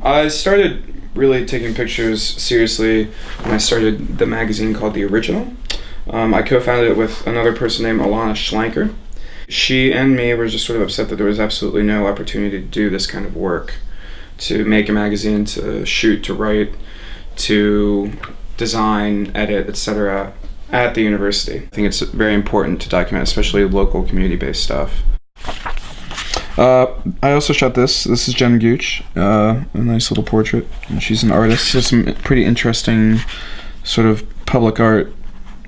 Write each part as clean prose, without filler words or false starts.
I started really taking pictures seriously when I started the magazine called The Original. I co-founded it with another person named Alana Schlenker. She and me were just sort of upset that there was absolutely no opportunity to do this kind of work, to make a magazine, to shoot, to write, to design, edit, etc. at the university. I think it's very important to document, especially local community-based stuff. I also shot this. This is Jen Gooch, a nice little portrait. And she's an artist. She has some pretty interesting sort of public art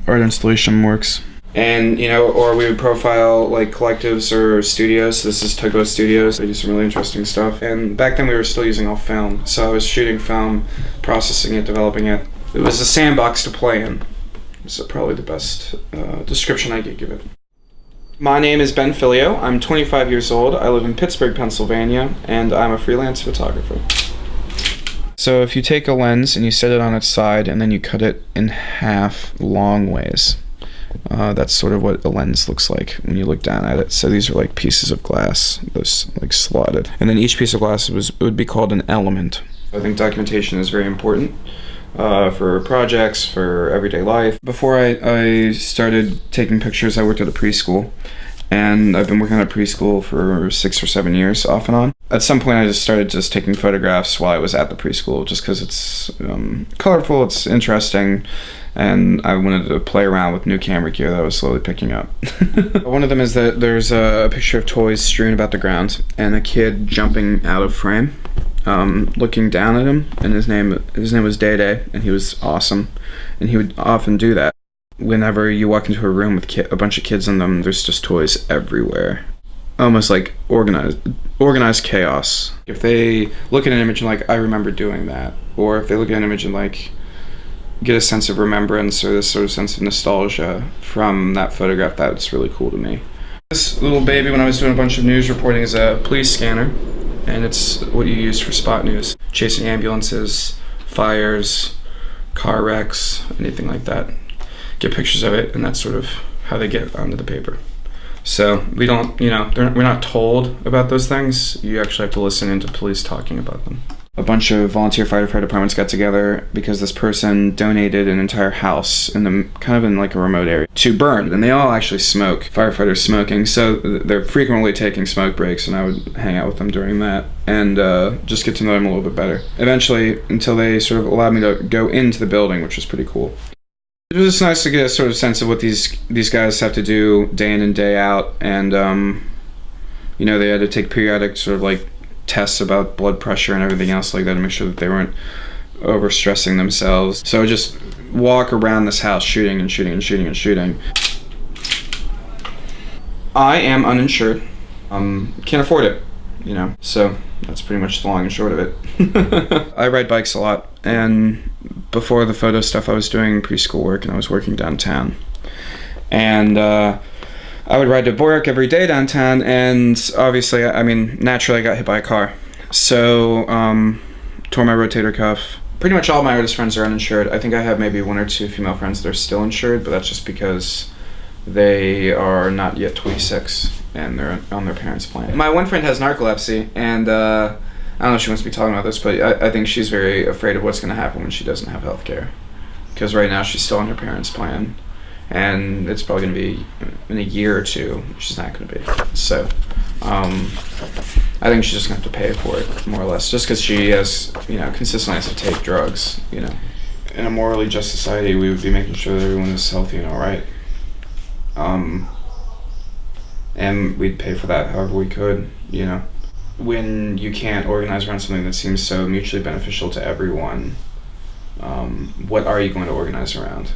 installation works. And, or we would profile like collectives or studios. This is Tugboat Studios. They do some really interesting stuff. And back then we were still using all film. So I was shooting film, processing it, developing it. It was a sandbox to play in. It's probably the best description I could give it. My name is Ben Filio. I'm 25 years old. I live in Pittsburgh, Pennsylvania, and I'm a freelance photographer. So if you take a lens and you set it on its side and then you cut it in half long ways, that's sort of what a lens looks like when you look down at it. So these are like pieces of glass, those like slotted. And then each piece of glass would be called an element. I think documentation is very important. For projects, for everyday life. Before I started taking pictures, I worked at a preschool, and I've been working at a preschool for 6 or 7 years, off and on. At some point, I just started taking photographs while I was at the preschool, just because it's colorful, it's interesting, and I wanted to play around with new camera gear that I was slowly picking up. One of them is that there's a picture of toys strewn about the ground, and a kid jumping out of frame. Looking down at him, and his name was Day Day, and he was awesome, and he would often do that. Whenever you walk into a room with a bunch of kids in them, there's just toys everywhere, almost like organized chaos. If they look at an image and like, I remember doing that, or if they look at an image and like get a sense of remembrance or this sort of sense of nostalgia from that photograph, that's really cool to me. This little baby, when I was doing a bunch of news reporting, is a police scanner. And it's what you use for spot news, chasing ambulances, fires, car wrecks, anything like that. Get pictures of it, and that's sort of how they get onto the paper. So we don't, we're not told about those things. You actually have to listen into police talking about them. A bunch of volunteer fire departments got together because this person donated an entire house in like a remote area to burn, and they all actually smoke, firefighters smoking, so they're frequently taking smoke breaks, and I would hang out with them during that and just get to know them a little bit better. Eventually, until they sort of allowed me to go into the building, which was pretty cool. It was just nice to get a sort of sense of what these guys have to do day in and day out, and they had to take periodic sort of like tests about blood pressure and everything else like that to make sure that they weren't overstressing themselves. So I just walk around this house shooting and shooting and shooting and shooting. I am uninsured. Can't afford it, so that's pretty much the long and short of it. I ride bikes a lot, and before the photo stuff I was doing preschool work and I was working downtown. And I would ride to work every day downtown, and obviously, naturally I got hit by a car. So, tore my rotator cuff. Pretty much all my artist friends are uninsured. I think I have maybe 1 or 2 female friends that are still insured, but that's just because they are not yet 26 and they're on their parents' plan. My one friend has narcolepsy, and I don't know if she wants to be talking about this, but I think she's very afraid of what's going to happen when she doesn't have health care. Because right now she's still on her parents' plan. And it's probably going to be in a year or 2, she's not going to be. So, I think she's just going to have to pay for it, more or less, just because she has, consistently has to take drugs, In a morally just society, we would be making sure that everyone is healthy and all right. And we'd pay for that however we could, When you can't organize around something that seems so mutually beneficial to everyone, what are you going to organize around?